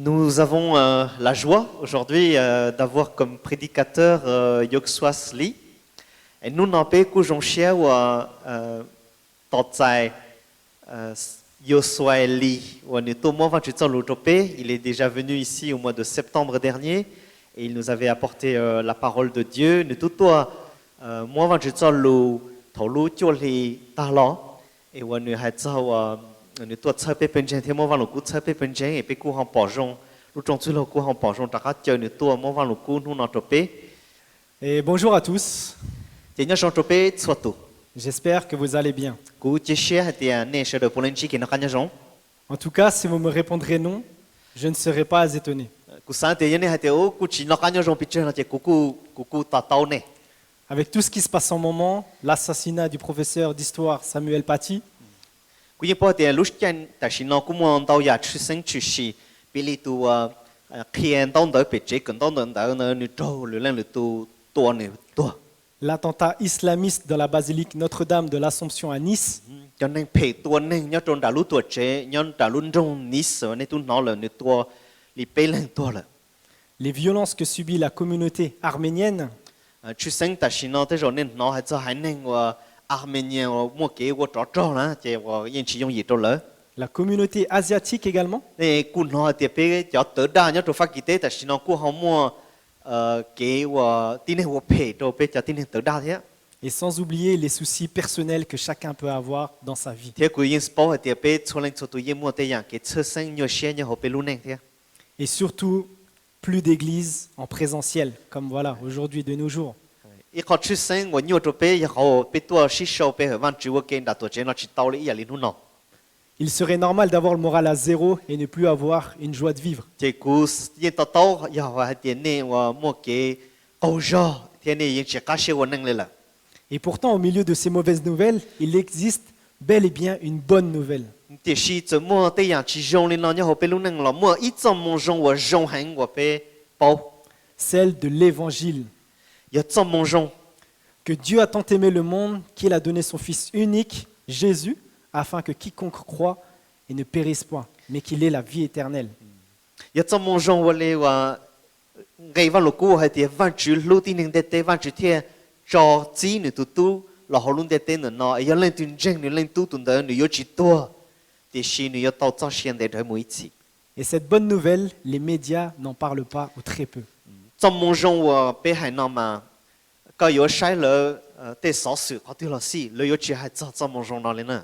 Nous avons la joie aujourd'hui d'avoir comme prédicateur Yoxwas Lee. Et nous n'avons pas que j'en cherche Yoxwas Lee. Il est déjà venu ici au mois de septembre dernier et il nous avait apporté la parole de Dieu. Nous tout moi et nous tout ça peut pencher thêm vào lục ça peut pencher et puis coup hàng bỏ rong lúc trong chú lục coup hàng bỏ rong tất cả chơi nous tout moi vào lục coup nous n'en tropé. Et bonjour à tous. J'ai nhớ trong tropé soit tout. J'espère que vous allez bien. Cú chia sẻ thì nè sẽ được polenchi qui nó khá nhớ rong. En tout cas, si vous me répondrez non, je ne serai pas étonné. Cú sáng thì nhớ hay thì ô cú chỉ nó khá nhớ rong picture là chỉ cú ta tao nè. Avec tout ce qui se passe en ce moment, l'assassinat du professeur d'histoire Samuel Paty, Cú như bao thì lúc chân ta chỉ nó cú muốn tao ya chữ sinh chữ sĩ, bị li tu khiên tao đợi bị chết cần tao đợi nó nửa trâu nửa lên nửa tu tua nửa tua. l'attentat islamiste dans la basilique Notre-Dame de l'Assomption à Nice, Cho nên phải tua nên nhớ trong đã lú tua chế nhớ đã luôn trong Nice nên tu nó là nửa tua li bê lên tua là. les violences que subit la communauté arménienne, Chữ sinh ta chỉ nó thế rồi nên nó hay cho hai nên Arménien mua kế của trò là chỉ của yên chỉ dùng gì trò lỡ. la communauté asiatique également, Nên cú nó thì phải cho tới đa nhớ trò phát kỳ tế ta chỉ nó cú không mua kế của tin hay của phe trò phải cho tin hay tới đa thế. et sans oublier les soucis personnels que chacun peut avoir dans sa vie. Thế cú yên sport thì phải cho lên cho tụi yên mua thế dạng cái车生nhiều xe nhiều học phải luôn thế. Et surtout, plus d'églises en présentiel, comme voilà, aujourd'hui de nos jours. Ít có chữ sinh của nhiều trò phải họ phải tua sĩ sâu phải văn chữ của kênh đã tổ chức nó chỉ tao lấy ý nó. Il serait normal d'avoir le moral à zéro et ne plus avoir une joie de vivre. Thì cú yên tao giờ họ tiền này và mua cái câu giờ thì này yên chỉ cá sấu của năng là. Et pourtant, au milieu de ces mauvaises nouvelles, il existe bel et bien une bonne nouvelle. Thì sĩ cho mua thế dạng chỉ dùng lên nó nhớ họ phải luôn năng là mua ít trong mua dùng và dùng hành và phải bao. Celle de l'évangile. Giờ trong mua dùng Que Dieu a tant aimé le monde qu'il a donné son Fils unique, Jésus, afin que quiconque croit et ne périsse point, mais qu'il ait la vie éternelle. giờ trong mua dùng và lấy và ngày văn lục cũ hay thì văn chữ lưu tin hình tế văn chữ thiê cho chỉ nữa tu là họ luôn tế nữa nó giờ lên tuyên tranh nữa lên tu tuần đó nữa chỉ tua thì sĩ nữa tao cho xuyên để đợi mỗi chỉ. Et cette bonne nouvelle, les médias n'en parlent pas ou très peu. Trong mong rong và bé hải nam mà có yếu sai lỡ để sáu sự có tiêu là gì lỡ yếu chỉ hay trong mong rong đó lên nữa.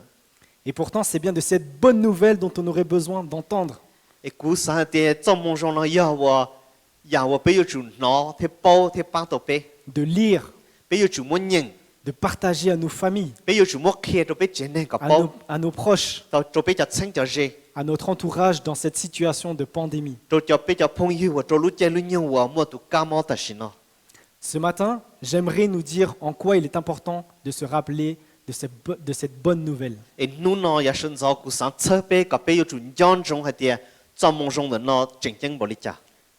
Et pourtant, c'est bien de cette bonne nouvelle dont on aurait besoin d'entendre. Et cú sáng thì trong mong rong nó giờ và bé yếu chủ nó thế bao thế bao tổ bé De lire, bé yếu chủ muốn nhận de partager à nos familles, bé yếu chủ muốn kia tổ bé chuyện này có bao à nos proches, tổ bé cho sinh cho gì à notre entourage dans cette situation de pandémie. tổ cho bé cho phong yêu và tổ lúc chơi lúc nhau và mua tụ cam mau ta xin nó. Ce matin, j'aimerais nous dire en quoi il est important de se rappeler de cette bonne nouvelle. Et nous nó giờ sinh ra cú sáng chơi bé có bé yếu chủ nhân trong hay thì trong mong rong nó chính chính bảo lý cha.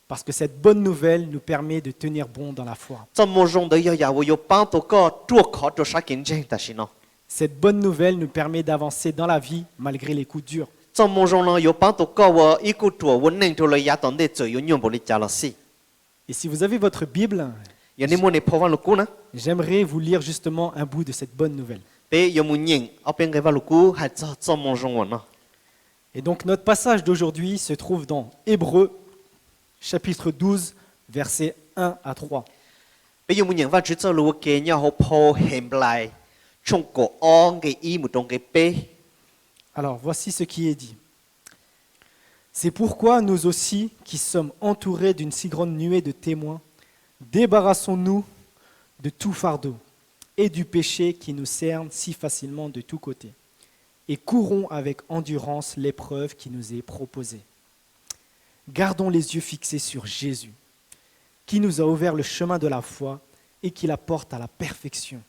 Parce que cette bonne nouvelle nous permet de tenir bon dans la foi. Trong mong rong đấy giờ vô bao tổ có chuộc khó cho sáng kiến chính ta xin nó. Cette bonne nouvelle nous permet d'avancer dans la vie malgré les coups durs. Trong mong rong nó bao tổ có và ý cụ chùa vấn nên cho lời giá tận để chơi nhiều bảo lý cha là gì. Et si vous avez votre Bible, Giờ nên muốn để phô văn lục cũ nè. j'aimerais vous lire justement un bout de cette bonne nouvelle. Bé giờ muốn nhìn ở bên cái văn lục cũ hay trong mong rong nó. Et donc notre passage d'aujourd'hui se trouve dans Hébreux, chapitre 12, versets 1 à 3. Bây giờ muốn nhìn văn chữ cho lúa kế nhau họ phô hềm lại trong cổ on cái ý một trong cái bé. Alors voici ce qui est dit. C'est pourquoi nous aussi, qui sommes entourés d'une si grande nuée de témoins, débarrassons-nous de tout fardeau et du péché qui nous cerne si facilement de tous côtés, et courons avec endurance l'épreuve qui nous est proposée. Gardons les yeux fixés sur Jésus, qui nous a ouvert le chemin de la foi et qui la porte à la perfection,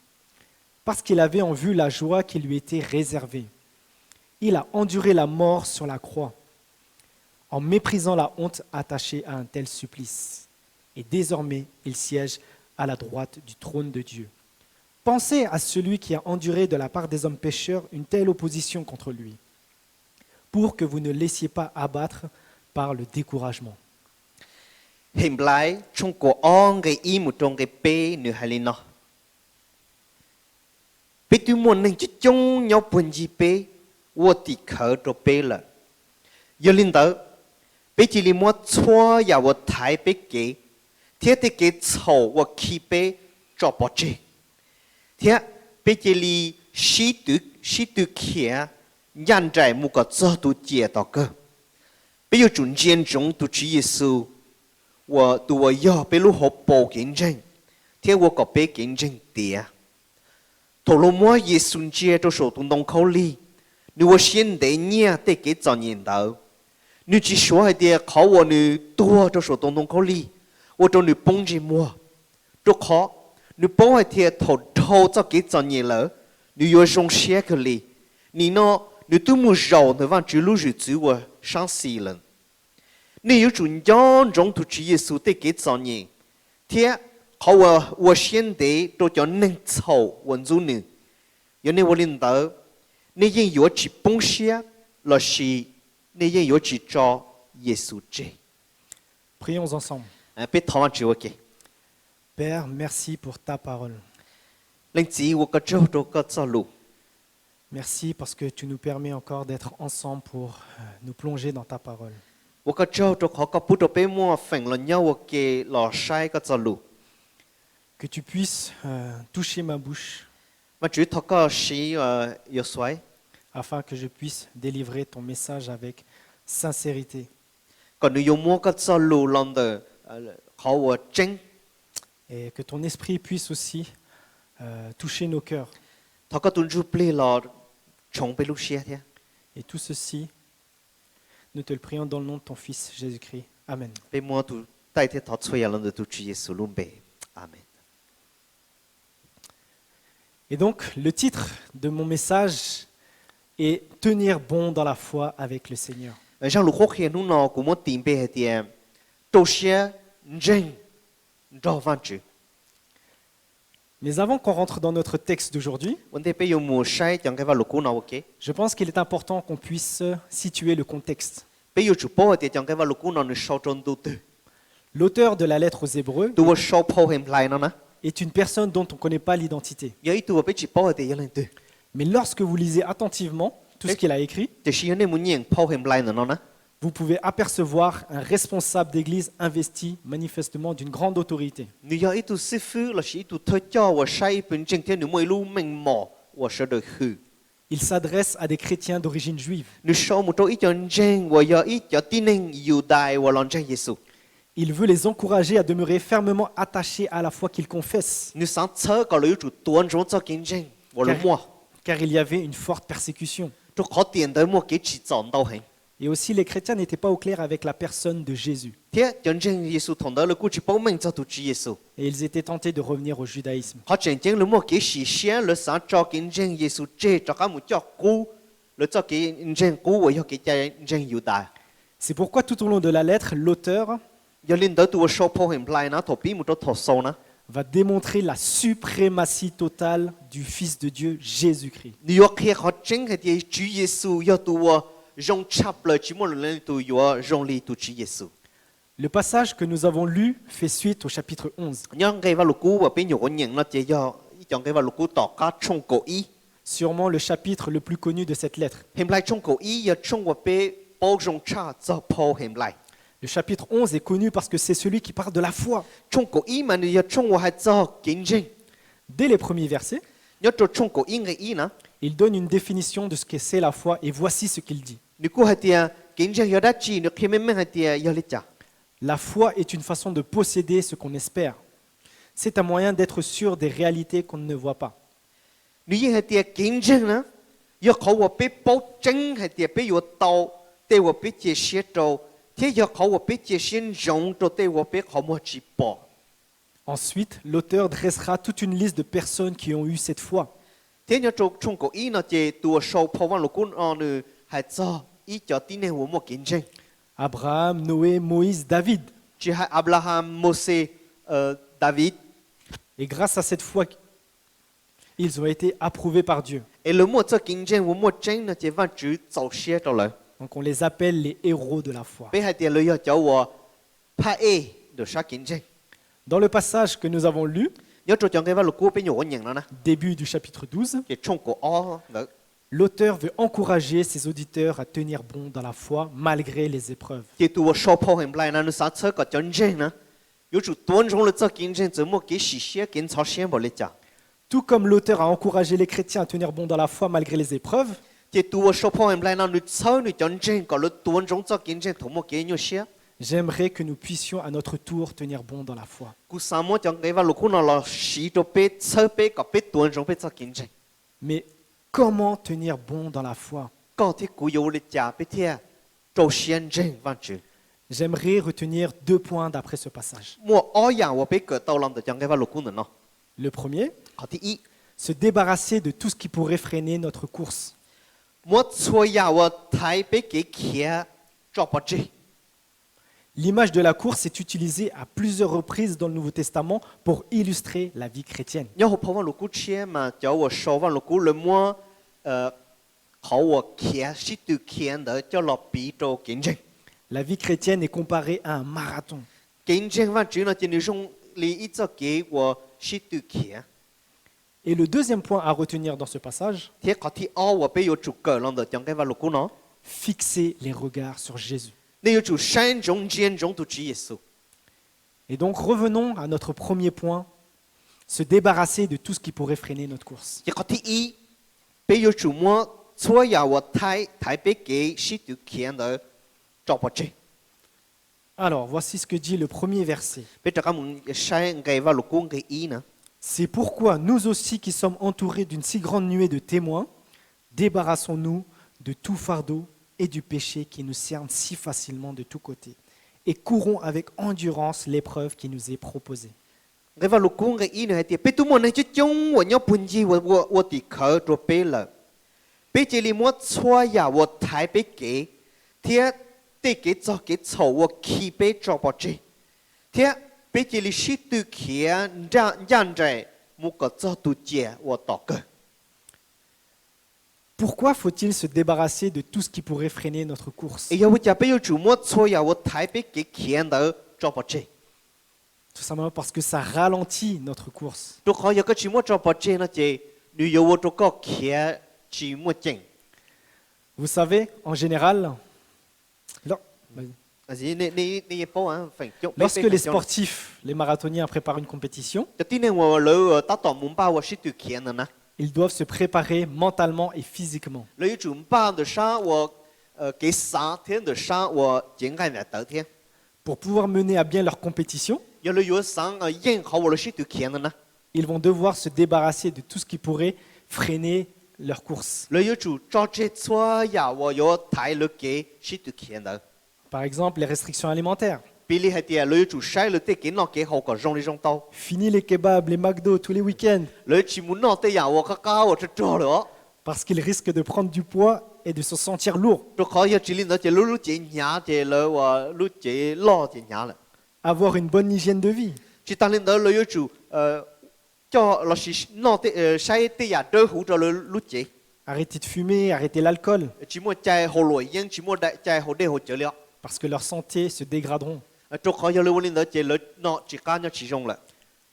parce qu'il avait en vue la joie qui lui était réservée. Il a enduré la mort sur la croix, en méprisant la honte attachée à un tel supplice. Et désormais, il siège à la droite du trône de Dieu. Pensez à celui qui a enduré de la part des hommes pécheurs une telle opposition contre lui, pour que vous ne laissiez pas abattre par le découragement. Hiện lại trong cổ on cái ý một trong cái bê nửa hai linh nó. Bê tu muốn nên chỉ trong nhau buồn gì bê, wo tì khờ cho bê là. Giờ linh đó, bê chỉ li mua chua ya wo thái bê kế, thế thì cái chậu wo khí bê cho bỏ chế. Thế bê chỉ li sĩ tu kia, nhân trái một cái cho tu chia đó cơ. Bây giờ chúng dân chúng tu chỉ Giêsu,我要被路好报竞争，听我个被竞争点。头路么耶稣接着手动动口里，你我现代年得给早年头，你只说还得考我你多着手动动口里，我着你帮着么，着考你帮还得头早给早年了，你要用些个里，你呢你都没绕那往之路日子我上西了。你有种样种土主耶稣的给造你，天好我现在都叫能操文主呢，有你我领导，你应要去帮些，老是你应要去找耶稣者。 Prions ensemble. 别讨厌我给， Père, merci pour ta parole. 令子我个做到个走路， Merci parce que tu nous permets encore d'être ensemble pour nous plonger dans ta parole. 我个做到好个不到被我分了nhau我给老晒个走路， Que tu puisses toucher ma bouche 我主头个是要衰， afin que je puisse délivrer ton message avec sincérité. 个你有么个走路浪的好我真。 Et que ton esprit puisse aussi toucher nos cœurs. 他个蹲住不了，从被路些的。 Et tout ceci, nous te le prions dans le nom de ton Fils Jésus-Christ. Amen. 被摸都代替他吹了的都主耶稣论呗，阿门。 Et donc, le titre de mon message est Tenir bon dans la foi avec le Seigneur. 像如果看侬呢，古么顶背的，都些人绕翻住， Mais avant qu'on rentre dans notre texte d'aujourd'hui, 问题被有么晒讲给话路古呢？OK， je pense qu'il est important qu'on puisse situer le contexte. 被有主包的讲给话路古呢，你少中都对， L'auteur de la lettre aux Hébreux 都我少抛很来呢呢， est une personne dont on ne connaît pas l'identité. 有一度我被只包的有人对， Mais lorsque vous lisez attentivement tout ce qu'il a écrit, 就是有那么人抛很来呢呢， vous pouvez apercevoir un responsable d'église investi manifestement d'une grande autorité. 你要一度师傅，那是一度特教我晒一本正天，你没路明毛，我说的去。 Il s'adresse à des chrétiens d'origine juive. 你少么多一讲真，我要一讲定能犹大我让真耶稣。 Il veut les encourager à demeurer fermement attachés à la foi qu'ils confessent, 你上车搞了有主多种做竞争，我了么？ car il y avait une forte persécution. 就靠点的么给起撞到很。 Et aussi, les chrétiens n'étaient pas au clair avec la personne de Jésus. 天真正耶稣同到了过去报名做主主耶稣， Et ils étaient tentés de revenir au judaïsme. 好真正了么给实现了上做竞争耶稣这做个么叫古，了做竞争古我要给竞争犹大。 C'est pourquoi tout au long de la lettre, l'auteur 要领导对我少破很来呢，头比么多头手呢？ va démontrer la suprématie totale du Fils de Dieu, Jésus-Christ. 你要看好真个的主耶稣要对我用插了，只么人对我用力对主耶稣。 Le passage que nous avons lu fait suite au chapitre 11, 因给话路古我变有个人了，这要一讲给话路古大家冲过一， sûrement le chapitre le plus connu de cette lettre. 现来冲过一要冲我被包容差做破现来。 Le chapitre 11 est connu parce que c'est celui qui parle de la foi. 冲过一嘛，你要冲我还做竞争， Dès les premiers versets, 要做冲过一个一呢？ il donne une définition de ce que c'est la foi et voici ce qu'il dit. 你估还点竞争要得知，你看明明还点要你讲。 La foi est une façon de posséder ce qu'on espère. C'est un moyen d'être sûr des réalités qu'on ne voit pas. 你还点竞争呢？要靠我被保证还点被我刀，对我被这些着。 thế giờเขาว่าเป็นเจสินจงตัวเตว่าเป็นเขามาจีบ Ensuite, l'auteur dressera toute une liste de personnes qui ont eu cette foi. thế giờ trong trong cái ý nó chỉตัวโชว์พวันลูกคุณอันนึงให้เจ้าอีเจ้าที่เนี่ยหัวมันกินจริง Abraham, Noé, Moïse, David. จะให้อับราฮัมโมเสสดาวิด Et grâce à cette foi, ils ont été approuvés par Dieu. เออแล้วมันจะกินจริงหัวมันจริงนะจะว่าจืดเจ้าเสียตัวเลย Donc on les appelle les héros de la foi. 俾係啲旅遊走我拍 A 就殺見證。 Dans le passage que nous avons lu, 有做將嘅話，六股邊有我認啦呢？ début du chapitre 12, 嘅衝過哦，嗱 l'auteur veut encourager ses auditeurs à tenir bon dans la foi malgré les épreuves. 嘅對我所破係唔嚟啦，你殺車個真正呢？有做當中了做見證，怎麼嘅事些見操先冇嚟講？ Tout comme l'auteur a encouragé les chrétiens à tenir bon dans la foi malgré les épreuves, 嘅對我所破係唔嚟啦，你操你真正個你當中做見證，同我嘅有些。 j'aimerais que nous puissions à notre tour tenir bon dans la foi. 故三麼將嘅話，六股嗱落試咗俾車俾個俾當中俾做見證。 Mais comment tenir bon dans la foi? 個啲古有嚟講俾聽做先證翻住。 J'aimerais retenir 2 points d'après ce passage. 我我樣我俾個道諗就將嘅話六股能咯。 Le premier, 個第一， se débarrasser de tout ce qui pourrait freiner notre course. 我錯呀我睇俾幾徛做不住。 L'image de la course est utilisée à plusieurs reprises dans le Nouveau Testament pour illustrer la vie chrétienne. 有好破翻六股車嘛，叫我收翻六股了麼？好我徛是對徛的叫落比做見證。 La vie chrétienne est comparée à un marathon. 見證翻主呢，就你從你一直給我是對徛。 Et le deuxième point à retenir dans ce passage, 貼個啲我我俾要做個諗就將嘅話六股咯。 fixer les regards sur Jésus. 你要做山中間中都主耶穌。 Et donc revenons à notre premier point, se débarrasser de tout ce qui pourrait freiner notre course. 一個第一，俾要做麼？錯呀我睇俾幾是對徛的做不住。 Alors voici ce que dit le premier verset. 俾大家問山嘅話六股嘅一呢？ C'est pourquoi nous aussi qui sommes entourés d'une si grande nuée de témoins, débarrassons-nous de tout fardeau et du péché qui nous cerne si facilement de tous côtés, et courons avec endurance l'épreuve qui nous est proposée. 嘅話六股嘅一呢係啲，俾到我呢就將我要本意我哋靠做俾啦。俾這裡麼錯呀我睇俾幾，貼對幾做幾錯我起俾做不住，貼。 俾這裡是對徛讓在某個做對接我禱告。 Pourquoi faut-il se débarrasser de tout ce qui pourrait freiner notre course? 哎呀，我就俾要做麼錯呀？我睇俾幾徛到做不住。 Tout simplement parce que ça ralentit notre course. 都可有個做麼做不住呢？就你有我做個徛做麼正？ Vous savez, en général,你也幫啊，分享。 lorsque les sportifs, les marathoniens préparent une compétition, 就啲呢我老打到門巴我是對徛的呢。 ils doivent se préparer mentalement et physiquement. 你準備的上我給3天的上我應該來得天。 Pour pouvoir mener à bien leur compétition, 有你有上應好我是對徛的呢。 ils vont devoir se débarrasser de tout ce qui pourrait freiner leur course. 你要做做這錯呀？我有睇你嘅是對徛的。 Par exemple, les restrictions alimentaires. 比你係啲你要做曬你啲見落幾好個用呢種刀。 Fini les kebabs, les McDo tous les week-ends, 你全部攞啲人我個家我就做咯。 parce qu'ils risquent de prendre du poids et de se sentir lourds. 就可以治理到只攞只牙只攞話攞只攞只牙啦。 Avoir une bonne hygiène de vie. 只當你到你要做叫老是攞啲曬啲人都好咗你攞只， Arrêter de fumer, arrêter l'alcool, 只冇就係好耐影，只冇就係好啲好咗了。 parce que leur santé se dégraderont. 就可以你揾到只攞攞只間咗始終啦。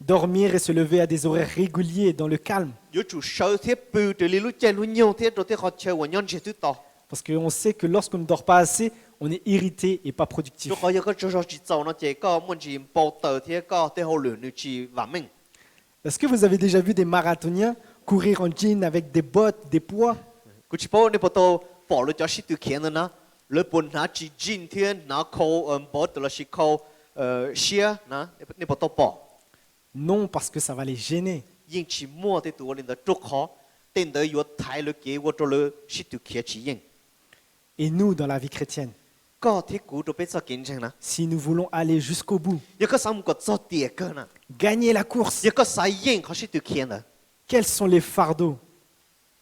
Dormir et se lever à des horaires réguliers dans le calme, 要做手貼背對你攞只攞用貼到啲學車揾用只都多。 parce qu'on sait que lorsqu'on ne dort pas assez, on est irrité et pas productif. 就可以個做做只做呢只個門只報道貼個啲好亂你去話明。 Est-ce que vous avez déjà vu des marathoniens courir en jean avec des bottes, des poids? 佢只不過你報道報了就係對徛的呢，你本拿只今天拿靠報道了是靠鞋呢，你報道報。 Non, parce que ça va les gêner. 因此摸的多人的足可，等到有睇了給我做了是對徛之應。 Et nous, dans la vie chrétienne, 個啲股都俾做見證啦， si nous voulons aller jusqu'au bout, 一個三個做第一個呢， gagner la course, 一個使應佢是對徛的， quels sont les fardeaux,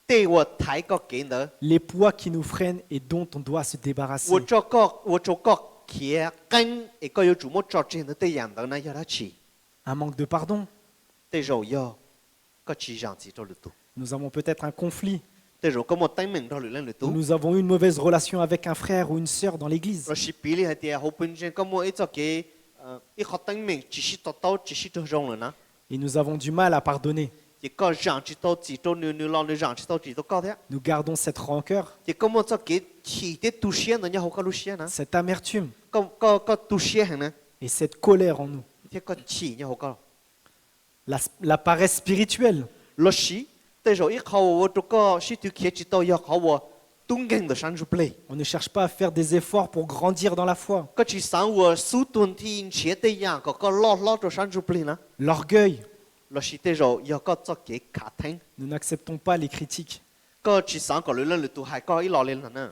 對我睇個見的， les poids qui nous freinent et dont on doit se débarrasser? 我做個徛跟一個要做麼做正的對人的呢，要他去， Un manque de pardon. 對肉要個去讓自做了多， Nous avons peut-être un conflit. แต่เราก็หมดตั้งเหม่งเราหรือเล่นหรือ où ตู้ nous avons eu une mauvaise relation avec un frère ou une sœur dans l'église. เราชิปีเลยให้เดียเขาเป็นเช่นก็มัวไอ้เจ้าเก๋ไอ้เขาตั้งเหม่งจิชิโตโตจิชิโตจงเลยนะ Et nous avons du mal à pardonner. จีก็จางจิโตจีโตนิวลองเลยจางจิโตจีโตก็เถอะ Nous gardons cette rancœur, จีก็มัวเจ้าเก๋ฉีเตตุเชียนเนี่ยเขาก็รู้เชียนะ cette amertume ก็ตุเชียเห็นนะ et cette colère en nous. ที่ก็ฉีเนี่ยเขาก็ La paresse spirituelle, เราชิแต่เราอีเขาว่าตัวก็ชิตุเขียจิโตยเขาว่าตุ้งเก่งเดือดชันจุเปลย on ne cherche pas à faire des efforts pour grandir dans la foi. ก็จีสังว่าสู้ตุนที่เชียเตียงก็ลอดตัวชันจุเปลยนะ L'orgueil, เราชิแต่เราอยากก็เจ้าเก๋ขาดทิ้ง nous n'acceptons pas les critiques. ก็จีสังก็เลยเล่นหรือตัวหายก็อีหล่อเล่นนะ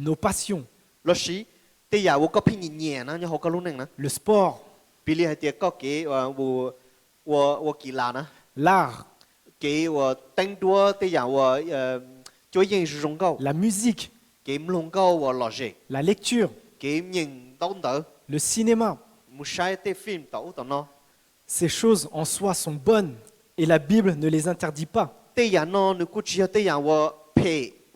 Nos passions, เราชิแต่อยากว่าก็พิญญานะเนี่ยเขาก็รู้หนึ่งนะ le sport, ปีนี้ให้เดียก็เก๋ว่ากีฬานะ l'art, เก๋ว่าแต่งตัวแต่อยากว่าช่วยยิงรงเก้า la musique, เก๋มลงเก้าว่าหล่อเจ la lecture, เก๋มยิงต้นเต๋อ le cinéma. มุชัยเตะฟิล์มต่อต่อเนาะ Ces choses en soi sont bonnes et la Bible ne les interdit pas. แต่อยากนอนนึกกูเชียแต่อยากว่าเพ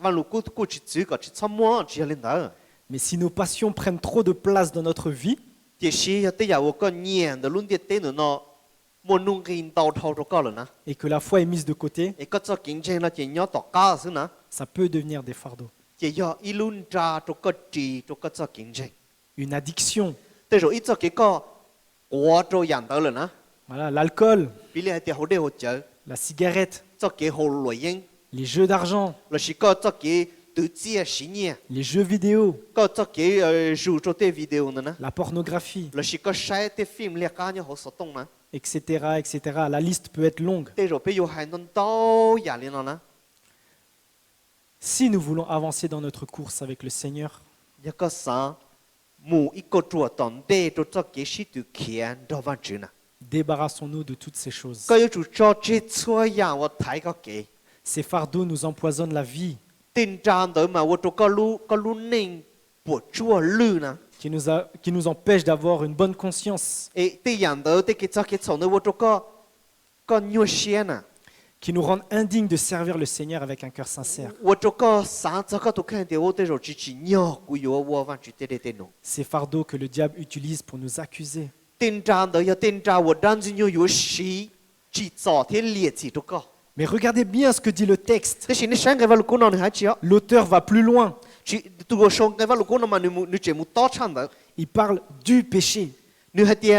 วันลูกกูจิตจื้อก็จิตซ้ำมัวเชียเล่นเต๋อ Mais si nos passions prennent trop de place dans notre vie, เดี๋ยวเชียแต่อยากว่าก็เงียนแต่รุ่นเดียเต้นเนาะมัวนุ่งกินเตาเท่าตัวก็เลยนะ et que la foi est mise de côté, ไอ้ก็จะกินเจนแล้วเจียต่อก้าซึนะ ça peut devenir des fardeaux. เจียอีรุ่นจ้าตัวก็จีตัวก็จะกินเจน Une addiction, แต่เราอีจะเก๋ก็กลัวตัวอย่างเต๋อเลยนะ voilà, l'alcool, ปีนี้ให้เดียวเขาได้หัวเจอ la cigarette, จะเก๋หัวรวยยิง les jeux d'argent, เราชิก็จะเก๋ตัวเจียสิเนี่ย les jeux vidéo, ก็จะเก๋จูตัวเตวิดีโอนั่นนะ la pornographie, เราชิก็ใช้เตฟิล์มเรียกการเนี่ยเขาสตงนะ etc., etc. La liste peut être longue. แต่เราไปอยู่ให้นนโตอย่างนี้นะ Si nous voulons avancer dans notre course avec le Seigneur, ยังก็สาหมู่อีกตัวตอนเดตัวจะเก๋ชิตุเขียนดอวันจืนะ débarrassons-nous de toutes ces choses. ก็อยู่จอจิตช่วยอย่างว่าไทยก็เก๋ Ces fardeaux nous empoisonnent la vie, ตินจานเต๋อมาว่าตัวก็รู้หนึ่งปวดชั่วลือนะ qui nous empêchent d'avoir une bonne conscience, เอ๊ะแต่อย่างเต๋อแต่กิจกิจสอนเต๋อว่าตัวก็ยัวเชียนะ qui nous rendent indignes de servir le Seigneur avec un cœur sincère. ว่าตัวก็สารจะก็ตัวแค่เดียวว่าแต่เราจิตยัวกูอยู่ว่าวันจุดเด็ดเด็ดหนู Ces fardeaux que le diable utilise pour nous accuser. ตินจานเต๋ออย่าตินจานว่าด้านจิตอยู่สีจิตจ่อที่เลียดสิตัวก็ Mais regardez bien ce que dit le texte. แต่สิ่งที่ฉันกับว่าลูกกูนอนหายเชียว L'auteur va plus loin. ตัวชงกับว่าลูกกูนอนมาหนูเจมุต่อชันเต๋อ Il parle du péché, หนูให้เดีย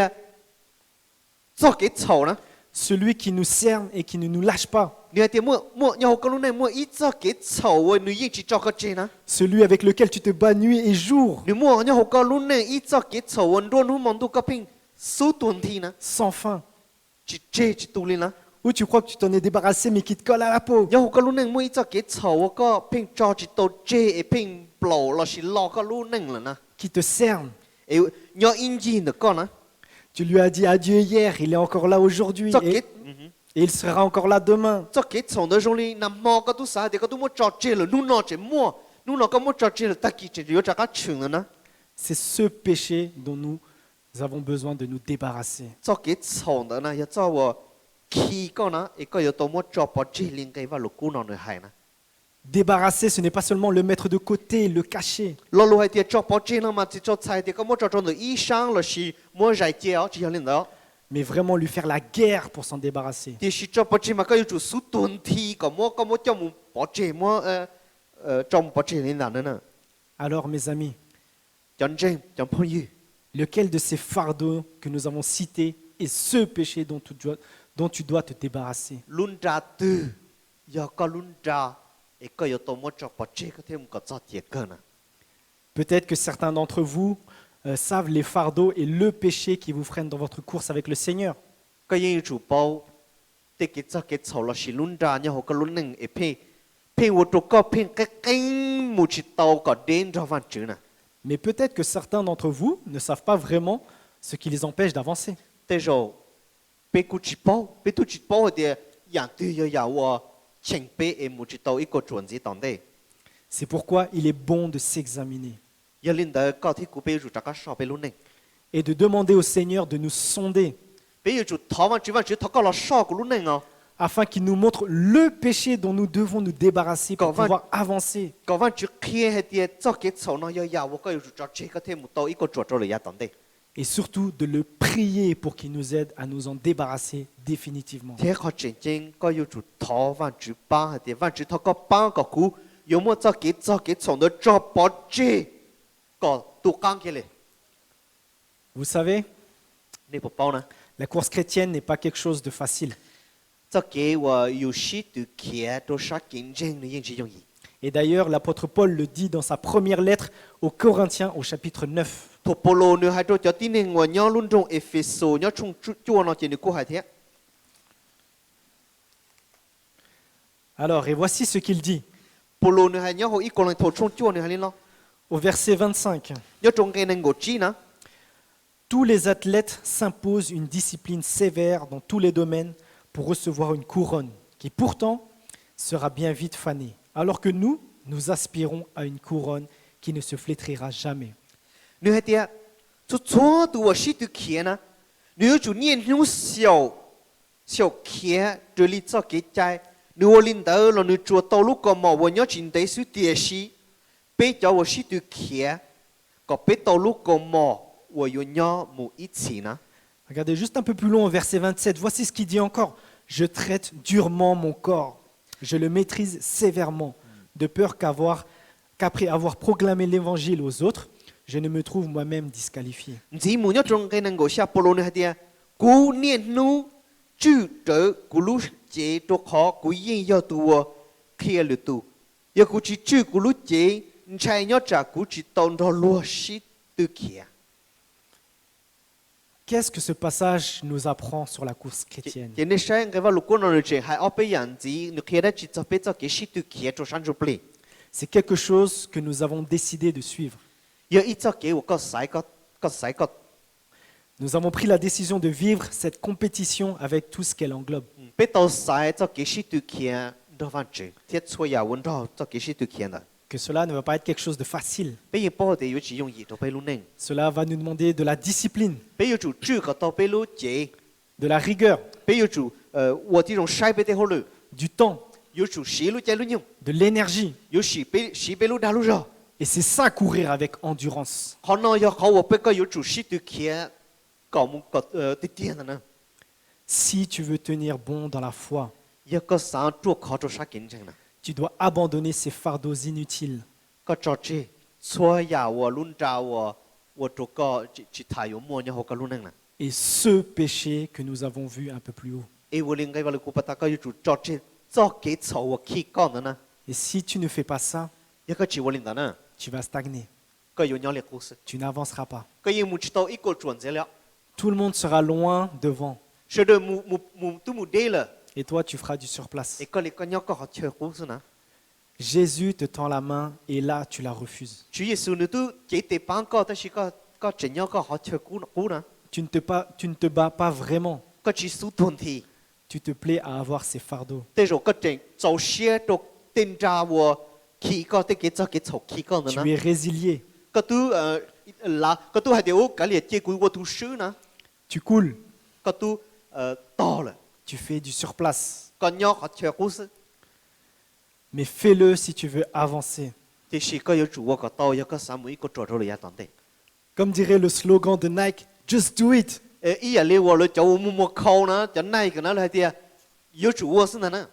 จ่อเกตเฉานะ celui qui nous cerne et qui ne nous lâche pas, หนูให้เดียมั่วยังก็รู้ในมั่วอีจ่อเกตเฉาเว้ยหนูยิ่งจิตจ่อก็เจนะ celui avec lequel tu te bats nuit et jour, หนูมั่วยังก็รู้ในอีจ่อเกตเฉาวันร้อนหนูมองดูก็เพ่งสู้ตัวทีนะ sans fin, จิตเจจิตตูเลยนะ où tu crois que tu t'en es débarrassé mais qui te colle à la peau. ยังก็รู้หนึ่งมั่วอีจ่อเกตเฉาก็เพ่งจอจิตโตเจเพ่งเปล่าเราชิลอก็รู้หนึ่งเลยนะ Qui te cerne. เอ้ยยออินจีนเด็กก็นะ Tu lui as dit adieu hier, il est encore là aujourd'hui จ่อเกต et il sera encore là demain. จ่อเกตสองเดือนช่วงนี้นำมอก็ตุสาเด็กก็ตุมั่วจอเจเลยนู่นนอเจมั่วนู่นนอก็มั่วจอเจเลยตะกี้เจเดี๋ยวจะก็ถึงแล้วนะ C'est ce péché dont nous avons besoin de nous débarrasser. จ่อเกตสองเดือนนะอย่าจ่อว่าขี้ก็นะเอ้ก็อย่าตัวมั่วจอปอเจลิงไกว่าลูกกูนอนหน่อยหายนะ Débarrasser, ce n'est pas seulement le mettre de côté, le cacher. เรารู้ให้เดียจอปอเจนะมาจิจอใช้เดียก็มั่วจอจนหรืออีช่างเราชีมั่วใจเจียวจีเขาเล่นแล้ว Mais vraiment lui faire la guerre pour s'en débarrasser. เดียชิจอปอเจมาก็อยู่จุดสุดตุนทีก็มั่วจอมูปอเจมั่วจอมปอเจเล่นหนังนั่นน่ะ Alors mes amis, จอนเจงจอมพ่อยี่ lequel de ces fardeaux que nous avons cités est ce péché dont tu dois te débarrasser? ลุนจาตื้อยาก็ลุนจาเอกก็อย่าตัวมั่วจอปอเจก็เทียมกับจอเจียเกินนะ Peut-être que certains d'entre vous savent les fardeaux et le péché qui vous freine dans votre course avec le Seigneur. ก็ยังอยู่เป้าแต่กิจกิจเขาเราชิลุนจาเนี่ยเขาก็ลุนหนึ่งเอเพ่วัวตัวก็เพ่ก็เก่งมูจิตโตก็เดินจอวันจืดนะ Mais peut-être que certains d'entre vous ne savent pas vraiment ce qui les empêche d'avancer. แต่เราเป้กูจิเป้าเป้ตุจิเป้าเดียอย่างตื้อยาวว่าเชิงเป้เอมูจิโตอีกก็จวนจีตอนเด้ C'est pourquoi il est bon de s'examiner อย่าลินเดอก็ที่กูเป้อยู่จากก็ชอบไปลุนหนึ่ง et de demander au Seigneur de nous sonder เป้อยู่จุดท้อวันจืดทอก็เราชอบกูลุนหนึ่งอ๋อ afin qu'il nous montre le péché dont nous devons nous débarrasser pour Comment- pouvoir avancer. có văn chữ kia hay tia cho cái sầu nó ya wo có cho chế có thêm một tàu ít có cho rồi ya tận đây Et surtout de le prier pour qu'il nous aide à nous en débarrasser définitivement. thế họ chuyển trên có yêu chủ thọ văn chữ ba hay tia văn chữ thọ có ba có cú yêu mua cho cái sầu nó cho bỏ chế có tụ căng kia lên Vous savez, này bộ bao nè la course chrétienne n'est pas quelque chose de facile. cho cái và yêu sĩ từ kia đồ sát kinh doanh nó yên chỉ dùng gì Et d'ailleurs, l'apôtre Paul le dit dans sa première lettre aux Corinthiens au chapitre 9. thuộc Polo nữa hay đồ cho tin nên ngoài nhau luôn trong Epheso nhau chung chúa nó chỉ được cố hay thế Alors, et voici ce qu'il dit Polo nữa hay nhau họ ít còn lại thổ chung chúa nữa hay lên lo au verset 25. nhau trong cái này ngộ chi nè Tous les athlètes s'imposent une discipline sévère dans tous les domaines pour recevoir une couronne qui pourtant sera bien vite fanée, alors que nous, nous aspirons à une couronne qui ne se flétrira jamais. nếu hay tia chú chúa tu và sĩ tu kia nè nếu chủ nhiên nếu xiao kia rồi lý cho cái trái nếu linh đạo là nếu chúa tàu lúc có mỏ và nhớ chính đấy sự địa sĩ bây giờ và sĩ tu kia có bây tàu lúc có mỏ và nhớ một ít gì nè Regardez juste un peu plus loin au verset 27, voici ce qu'il dit encore. Je traite durement mon corps, je le maîtrise sévèrement, de peur qu'après avoir proclamé l'évangile aux autres, je ne me trouve moi-même disqualifié. chỉ muốn nhớ trong cái này ngồi xa Polo này hay tia cú niên nu chữ trở cú lúc chế đồ khó cú yên yêu tu kia lử tu yêu cú chỉ chữ cú lúc chế chạy nhớ trả cú chỉ tồn đó lúa sĩ tu kia Qu'est-ce que ce passage nous apprend sur la course chrétienne? Chỉ nên sáng cái vào lúc con nói chuyện hay ở bên dạng gì nếu kia đã chỉ cho biết cho cái sĩ tu kia cho sáng chụp lên C'est quelque chose que nous avons décidé de suivre. yêu ít cho cái có sai có Nous avons pris la décision de vivre cette compétition avec tout ce qu'elle englobe. biết tao sai cho cái sĩ tu kia đó văn chữ thiết cho ya vấn đó cho cái sĩ tu kia đó Que cela ne va pas être quelque chose de facile. bây giờ bao thì yêu chỉ dùng gì cho bây lúc này Cela va nous demander de la discipline, bây giờ chủ chữ có tao bây lúc chế de la rigueur, 比如主我这种晒被的好了， du temps, 有主洗路在路用， de l'énergie. 有洗被路打路上， Et c'est ça courir avec endurance. 可能要考我不个有主洗对开，搞么搞的点的呢？ Si tu veux tenir bon dans la foi, 一个啥做考做啥竞争呢？ tu dois abandonner ces fardeaux inutiles 个着急，错呀我论着我做个只太有么样好个路能呢？ et ce péché que nous avons vu un peu plus haut. 因为另外个古巴大个有主着急，做几错我起讲的呢？ Et si tu ne fais pas ça, 一个只我领导呢， tu vas stagner. 个有鸟的故事， Tu n'avanceras pas. 个因为知道一个转折了， Tout le monde sera loin devant. 是的，都没得了。 Et toi, tu feras du surplace. 一个你个鸟个好缺故事呢？ Jésus te tend la main et là, tu la refuses. 主耶稣你都几地方个，但是个真鸟个好缺故呢？ Tu ne te bats pas vraiment. 个只属团体， Tu te plais à avoir ces fardeaux. 但是个真做些都定着我起个的几做几错起个的 Tu 呢？ es résilié. 个都啦，个都还得我个里结果我读书呢， Tu coules. 个都到了， Tu fais du surplace. 个鸟好缺故事， Mais fais-le si tu veux avancer. 但是个有主我个到一个三每一个做着了也当的。 Comme dirait le slogan de Nike, just do it. 一夜里我了叫我摸靠呢，叫哪个呢来的？有主我是呢？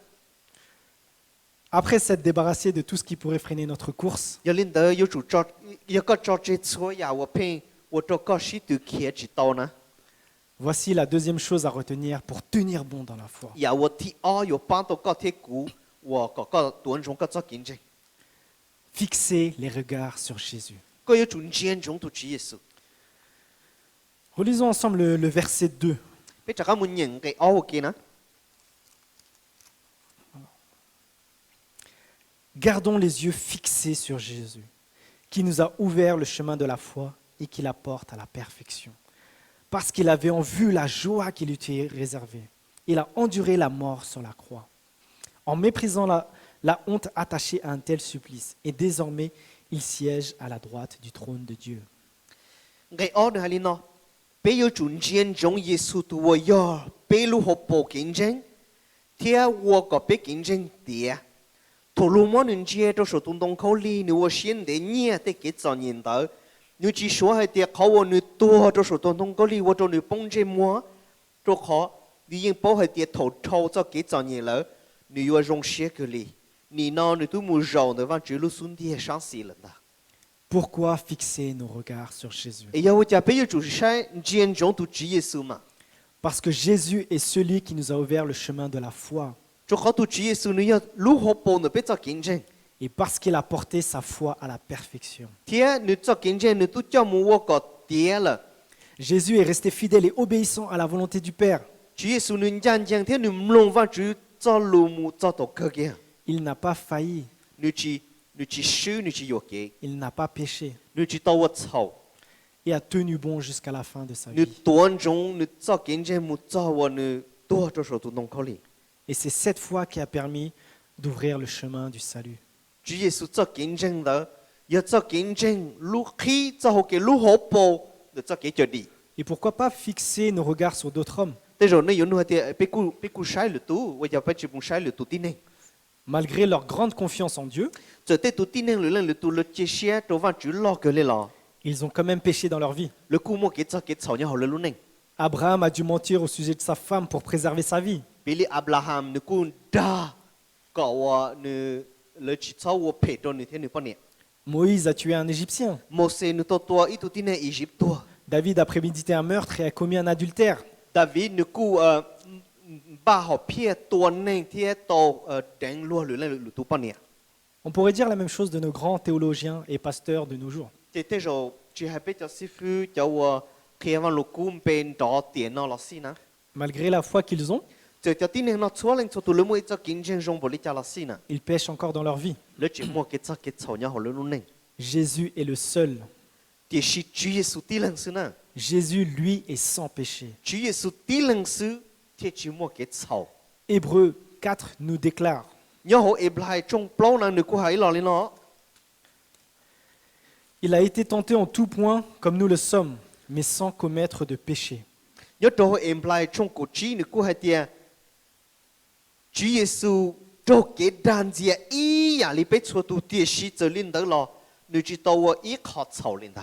Après s'être débarrassé de tout ce qui pourrait freiner notre course, 要领导有主着一个着这错呀，我骗我这个是对开知道呢。 voici la deuxième chose à retenir pour tenir bon dans la foi. 呀，我第二有帮到个铁骨，我个短中个做竞争， Fixer les regards sur Jésus. 个有中间中都主耶稣。 Relisons ensemble le verset 2. 被这个门人给熬给呢？ Gardons les yeux fixés sur Jésus, qui nous a ouvert le chemin de la foi et qui la porte à la perfection. Parce qu'il avait en vue la joie qui lui était réservée, il a enduré la mort sur la croix, en méprisant la honte attachée à un tel supplice. Et désormais, il siège à la droite du trône de Dieu. 给熬的还里呢？被有中间中耶稣对我要被路和报竞争，天我个别竞争点，头路么人接着说东东口里，你我现在你得给找年头，你只说还得考我你多着说东东口里，我着你帮着么，着考你应包还得头头着给找年了，你要用些个里，你呢你都没绕的往这路顺地上死了的。 Pourquoi fixer nos regards sur Jésus? 哎呀，我家别有就是山见中都主耶稣嘛， Parce que Jésus est celui qui nous a ouvert le chemin de la foi. 就好多主耶稣你要如何帮你别做竞争。 Et parce qu'il a porté sa foi à la perfection. 天你做竞争，你都叫我个爹了。 Jésus est resté fidèle et obéissant à la volonté du Père. 主耶稣你讲天你唔弄翻主做路目做到个嘅， Il n'a pas failli, 你去修你去药嘅， il n'a pas péché 你去到我操， et a tenu bon jusqu'à la fin de sa 你 vie. 短中你做竞争冇做我你多着手都弄口里。 Et c'est cette foi qui a permis d'ouvrir le chemin du salut. 主耶稣做竞争的，要做竞争，路起做好嘅路好報，就做嘅着地。 Et pourquoi pas fixer nos regards sur d'autres hommes? 但是你有那啲别顾晒了都，我要不就唔晒了都啲呢？ Malgré leur grande confiance en Dieu, 就对都啲呢，你都了这些都往主落嘅你咯。 ils ont quand même péché dans leur vie. 你估冇嘅做嘅草呢好了路呢？ Abraham a dû mentir au sujet de sa femme pour préserver sa vie. 比你阿布拉罕你估打，搞我你去操我陪到你天你不呢？ Moïse a tué un Égyptien. 摩西你到多一都啲呢egypte多。 David a prémédité un meurtre et a commis un adultère. David你估把好撇多呢贴到顶落了你都不呢？ On pourrait dire la même chose de nos grands théologiens et pasteurs de nos jours. 即係就只係比較師傅就話佢話六股變咗電腦老師呢？ Malgré la foi qu'ils ont, 就啲人攞錯令錯到你冇一隻競爭中部你隻老師呢？ ils pêchent encore dans leur vie. 你只冇嘅隻嘅錯人好你弄呢？ Jésus est le seul. 啲是主耶穌啲人士呢？ Jésus, lui, est sans péché. 主耶穌啲人士啲只冇嘅錯。 Hébreux 4 nous déclare: 然後而係中包呢？你估係攞你攞？ Il a été tenté en tout point comme nous le sommes, mais sans commettre de péché. 一到而係中國主你估係啲主耶穌做嘅單字一樣你俾錯到啲是就領到咯，你知道我一靠錯領到。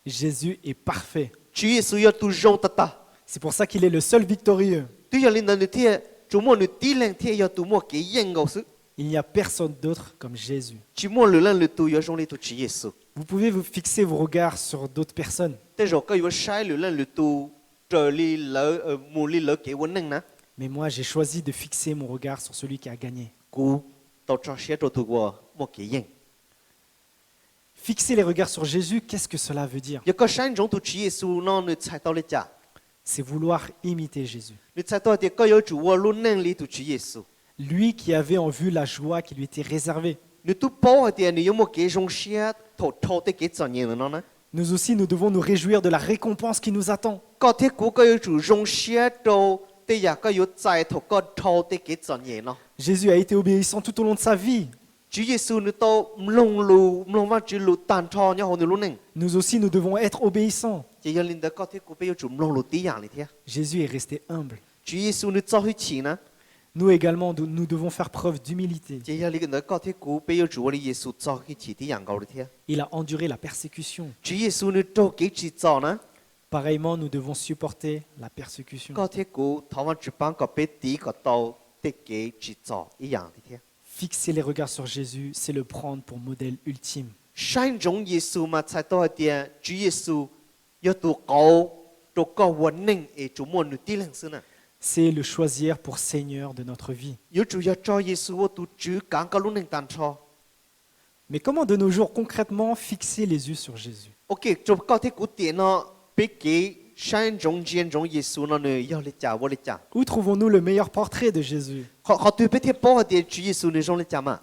Jésus est parfait. 主耶穌要都用得到， C'est pour ça qu'il est le seul victorieux. 都要領到你聽，做乜你啲人聽要都乜嘅應告訴， Il n'y a personne d'autre comme Jésus. 做乜你人你都要用你都主耶穌， Vous pouvez vous fixer vos regards sur d'autres personnes, 但係個要曬你人你都這裡攞冇你攞嘅穩定呢， mais moi j'ai choisi de fixer mon regard sur celui qui a gagné. 故到這些都都話乜嘅應， Fixer les regards sur Jésus, qu'est-ce que cela veut dire? 一個山中都主耶穌呢，你猜到你家， C'est vouloir imiter Jésus. 你猜到啲個有主我路能力都主耶穌， Lui qui avait en vue la joie qui lui était réservée. 你都包啲你有冇嘅種些頭的嘅真嘢呢？ Nous aussi, nous devons nous réjouir de la récompense qui nous attend. 個啲股個有主種些到啲也個有在頭個頭的嘅真嘢呢？ Jésus a été obéissant tout au long de sa vie. 主耶穌你到唔弄路唔弄翻住路單錯，然後你路能， Nous aussi, nous devons être obéissants. 就要令到嗰啲股俾要做唔弄路啲人嚟聽。 Jésus est resté humble. 主耶穌你走去前呢， Nous également, nous devons faire preuve d'humilité. 就要令到嗰啲股俾要做我哋耶穌走去前啲人講嚟聽。 Il a enduré la persécution. 主耶穌你做幾次走呢？ Pareillement, nous devons supporter la persécution. 嗰啲股台灣主辦個俾啲個到啲幾次走一樣嚟聽。 Fixer les regards sur Jésus, c'est le prendre pour modèle ultime. 山中耶穌嘛，才到啲主耶穌要到高到高穩定而做乜你啲人先呢？ C'est le choisir pour Seigneur de notre vie. 要主要做耶穌我都主講個路能單錯。 Mais comment de nos jours concrètement fixer les yeux sur Jésus? OK，做嗰啲古典呢，俾佢山中間中耶穌呢，你要你講我你講， Où trouvons-nous le meilleur portrait de Jésus? 學對俾啲波啲主耶穌你種你講嘛，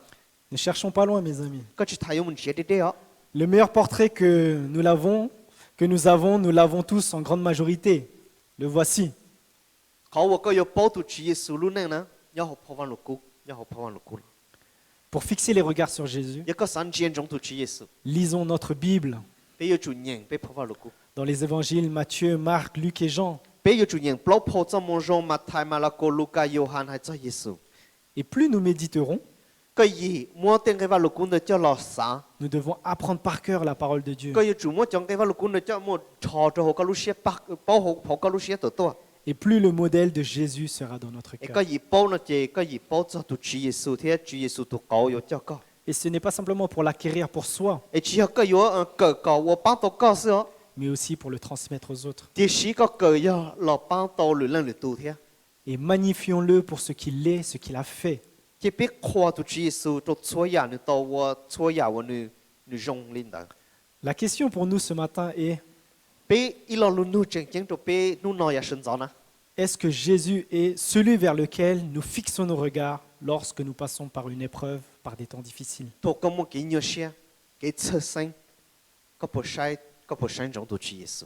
Ne cherchons pas loin, mes amis. 嗰次睇我們寫啲啲哦， Le meilleur portrait que nous l'avons tous en grande majorité. Le voici. เขา話個要報到主耶穌路能呢，要學破翻六股，要學破翻六股， Pour fixer les regards sur Jésus, 一個山間中到主耶穌， lisons notre Bible 俾要做人，俾破翻六股， dans les évangiles Matthieu, Marc, Luc et Jean. 俾要做人，不破咗門中馬太、馬勒個、路加、約翰係做耶穌， Et plus nous méditerons, cái gì mua tiền cái vào lục cũng được cho lò sáng nous devons apprendre par cœur la parole de Dieu. cái gì chủ mua chọn cái vào lục cũng được cho mua trò cho hồ cái lúc xe bắc bao hồ cái lúc xe tổ tổ Et plus le modèle de Jésus sera dans notre cœur. cái gì bao nó chỉ cái gì bao cho tụi Chúa Giêsu thế Chúa Giêsu tụi cậu yếu cho cậu Et ce n'est pas simplement pour l'acquérir pour soi, chỉ cái yếu cờ cậu và bán tàu cậu xưa mais aussi pour le transmettre aux autres. thì chỉ có cờ yếu là bán tàu lưỡi lần lưỡi tụ thế Et magnifions-le pour ce qu'il est, ce qu'il a fait. chỉ biết khoa tụi Chúa Giêsu cho chúa nhà nữ tàu và chúa nhà và nữ nữ rong linh đó La question pour nous ce matin est, bé il là luôn nữ chân chân cho bé nữ nói ya sinh ra est-ce que Jésus est celui vers lequel nous fixons nos regards lorsque nous passons par une épreuve, par des temps difficiles? tôi có một cái nhớ xe cái sơ sinh có bộ sai trong tụi Chúa Giêsu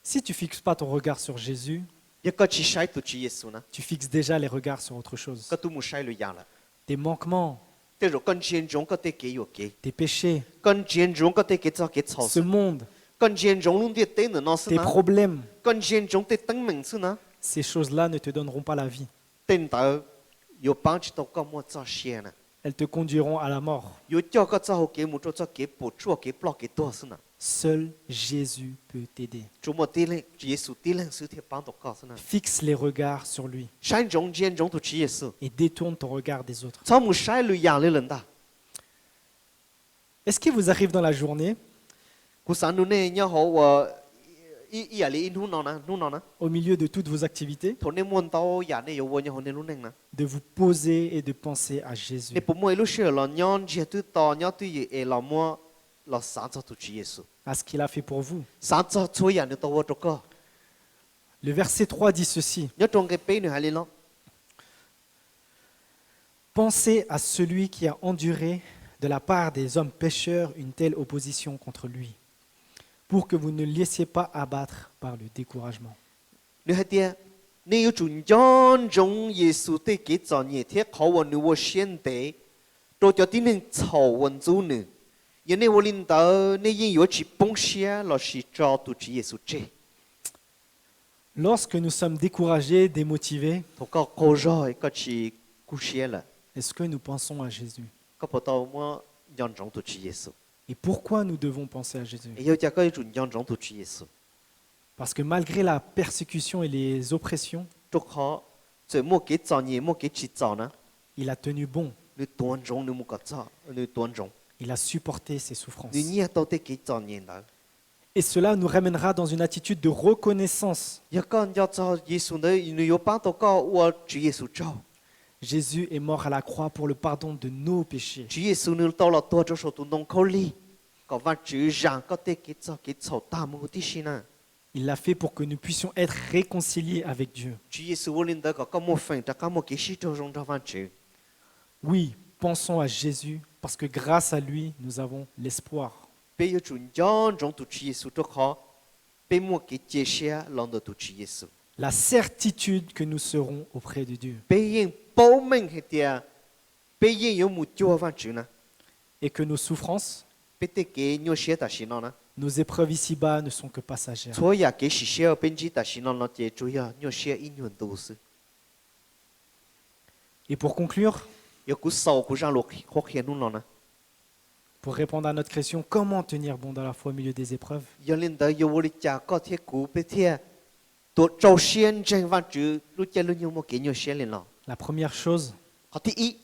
Si tu fixes pas ton regard sur Jésus, giờ có chỉ sai tụi Chúa Giêsu nè tu fixes déjà les regards sur autre chose. có tụi muốn sai lười là Tes manquements, thế rồi con chiến trong có thể cái cái tes péchés, con chiến trong có thể cái cho cái thảo ce monde, con chiến trong luôn địa tên nữa nó xí tes nè problèmes, con chiến trong địa tăng mình xí nè ces choses-là ne te donneront pas la vie. tên tao yêu帮chỉ tao có một cho xe nè Elles te conduiront à la mort. yêu cho có cho cái một cho cái bộ chua cái block cái tua xí nè Seul Jésus peut t'aider. chúng một tí lên Chúa Giêsu tí lên sự thiệp帮tao có xí nè Fixe les regards sur lui sai trong chiến trong tụi Chúa Giêsu et détourne ton regard des autres. sao muốn sai lười lên lần ta Est-ce qu'il vous arrive dans la journée, cú sáng nu nè nhớ họ và ý là in nu nè au milieu de toutes vos activités, thôi nên muốn tao giả này yêu vô nhớ họ nên lúc nè de vous poser et de penser à Jésus? nên bố mỗi lúc xưa là nhon chỉ tu to nhon tu gì là mua là sáng cho tụi Chúa Giêsu À ce qu'il a fait pour vous. sáng cho chúa nhà nữa tao vô cho cơ Le verset 3 dit ceci. nhớ trong cái bé nữa hay lên nó Pensez à celui qui a enduré de la part des hommes pécheurs une telle opposition contre lui, pour que vous ne laissiez pas abattre par le découragement. nữa hay tia nếu yêu chúng nhon trong Giêsu tới cái trò nhẹ thiết họ và nữ vô xiên tế rồi cho tin nên chầu vấn chú nữ giờ nếu vô linh tao nếu yên yêu chỉ bông xe là chỉ cho tụi Chúa Giêsu chết Lorsque nous sommes découragés, démotivés, thôi có cô rồi có chỉ cú xe là est-ce que nous pensons à Jésus? có bắt đầu mua nhon trong tụi Chúa Giêsu Et pourquoi nous devons penser à Jésus? yêu cha có chúng nhon trong tụi Chúa Giêsu Parce que malgré la persécution et les oppressions, chúc họ chỉ mua cái trò nhẹ mua cái chỉ trò nè il a tenu bon, nữ tuân trọng nữ mua cái trò nữ tuân trọng il a supporté ses souffrances. nữ nhẹ tao tới cái trò nhẹ đó Et cela nous ramènera dans une attitude de reconnaissance. giờ con cho Giêsu đấy nữ yêu bán tao có và Chúa Giêsu cho Jésus est mort à la croix pour le pardon de nos péchés. Chúa Giêsu nữ tao là tua cho số tụi nông khâu ly có văn chữ rằng có thể cái trò ta mua tí xin à Il l'a fait pour que nous puissions être réconciliés avec Dieu. Chúa Giêsu vô linh đó có một phần ta có một cái sĩ cho trong văn chữ Oui, pensons à Jésus parce que grâce à lui, nous avons l'espoir. bây giờ chúng nhon trong tụi Chúa Giêsu cho họ bây mua cái chia sẻ lòng được tụi Chúa Giêsu La certitude que nous serons auprès de Dieu bây giờ bảo mình hết tiệt bây giờ有một chúa văn chữ nè et que nos souffrances, bây giờ cái nhiều xe ta xin nó nè nos épreuves ici-bas ne sont que passagères. chúa ya cái sĩ xe ở bên dưới ta xin nó chỉ chúa ya nhiều xe ít nhiều đồ sự Et pour conclure, yêu cú sau cú ra lục khó khăn luôn nó nè pour répondre à notre question, comment tenir bon dans la foi au milieu des épreuves? giờ lên tới yêu vô đi cha có thể cú bây giờ tụi trâu xiên trên văn chữ lúc cha lúc nhiều một cái nhiều xe lên nó La première chose, họ thì ý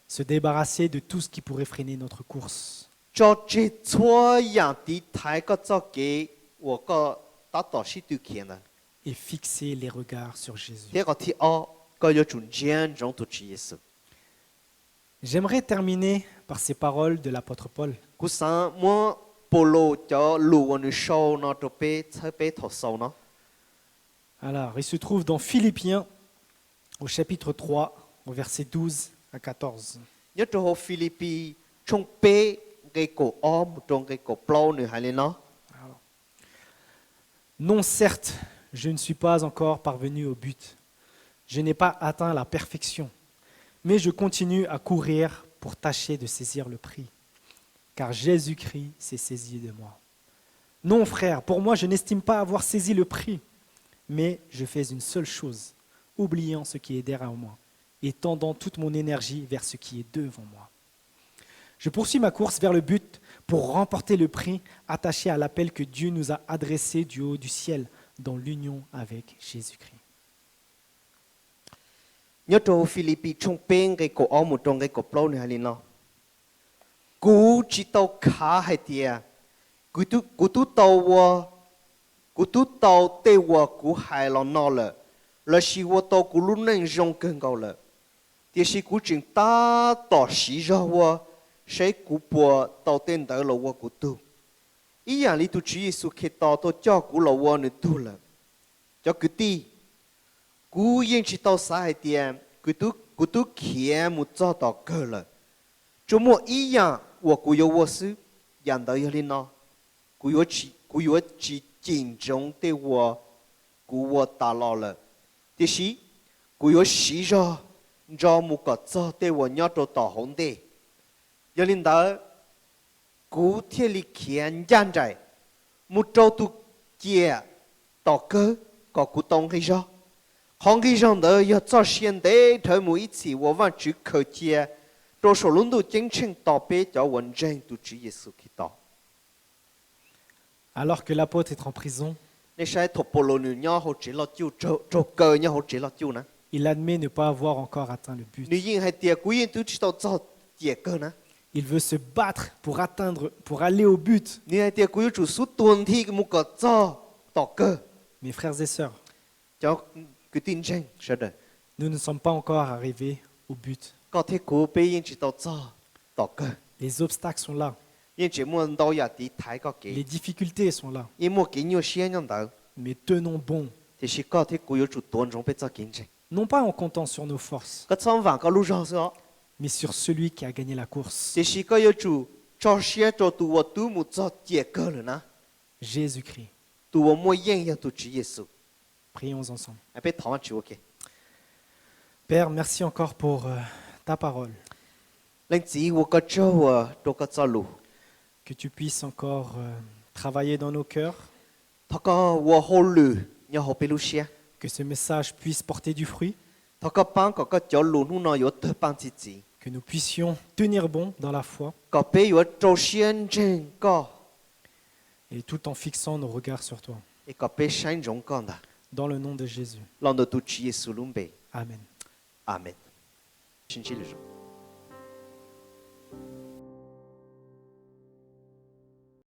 se débarrasser de tout ce qui pourrait freiner notre course. cho chỉ chúa ya tí thái có cho cái và có ta tỏ sĩ tự kiện nè Et fixer les regards sur Jésus. thế có thì có yêu chúng gian trong tụi Chúa Giêsu J'aimerais terminer par ces paroles de l'apôtre Paul. cú sáng mua polo cho lù vào nữ sâu nó cho bé chơi bé thọ sâu nó Alors, il se trouve dans Philippiens, au chapitre 3, au verset 12 à 14. nhớ cho hồ Philippi trong bé cái cổ trong cái cổ plau nữ hay lên nó Non, certes, je ne suis pas encore parvenu au but. Je n'ai pas atteint la perfection, mais je continue à courir pour tâcher de saisir le prix, car Jésus-Christ s'est saisi de moi. Non, frère, pour moi, je n'estime pas avoir saisi le prix, mais je fais une seule chose, oubliant ce qui est derrière moi et tendant toute mon énergie vers ce qui est devant moi. Je poursuis ma course vers le but pour remporter le prix attaché à l'appel que Dieu nous a adressé du haut du ciel dans l'union avec Jésus-Christ. nhớ trâu Philippi trong bên cái cổ áo một trong cái cổ plau này liền nó cú chỉ tàu khá hay tiệt cú tu tàu cú tu tàu tê wa cú hai lo nó là si wa tàu cú luôn nên rong cơn gạo thì si cú chừng ta tỏ si ra wa sẽ cú bùa tàu tên tới là wa cú tu ý dạng lý tu chỉ Giêsu khi tàu tôi cho cú là wa nữa tu cho cứ ti cú yên chỉ tàu xã hay tiệt cú tu kia một cho tàu cơ chúng mua ý dạng wa cú yêu wa sư dạng tới lên nó cú yêu chỉ chính trong tế wa cú wa ta lo thì sĩ cú yêu sĩ ra một cái cho tế wa nhớ cho tàu hồng tế giờ lên đó cú thiết lý kiến gian trái một trâu tu kia tàu cơ có cú tông hay sao không cái rằng đó要做现代头每一次我忘记口接多少人都真正倒背叫文章都只耶稣去到 Alors que l'apôtre est en prison, 你使托波罗女鸟好只了就做个鸟好只了就呢 il admet ne pas avoir encore atteint le but. 你因还跌古人都知道做跌个呢 Il veut se battre pour aller au but. 你还跌古有主数短体个木个做倒个 Mes frères et sœurs, 叫个竞争是的 nous ne sommes pas encore arrivés au but. 个体古被人知道做倒个 Les obstacles sont là, 因节目到也地抬个 les 给 difficultés sont là, 因莫给有先样的 mais tenons bon, 就是个体古有主短中被做竞争 non pas en comptant sur nos forces, 个创法个路上说 mais sur celui qui a gagné la course, 就是个有主做些做度我都木做跌个了呢 Jésus-Christ. 度我莫应要度主耶稣 Prions ensemble. 还被讨厌主个 Père, merci encore pour ta parole, 令子我个做我多个做路 que tu puisses encore travailler dans nos cœurs, 他个我好路要好被路些 que ce message puisse porter du fruit, 他个帮个叫路路呢有得帮自己 que nous puissions tenir bon dans la foi, 个被有做先真个 et tout en fixant nos regards sur toi. 一个被山中讲的 Dans le nom de Jésus. 让到度主耶稣龙背 Amen. 阿门。请起立。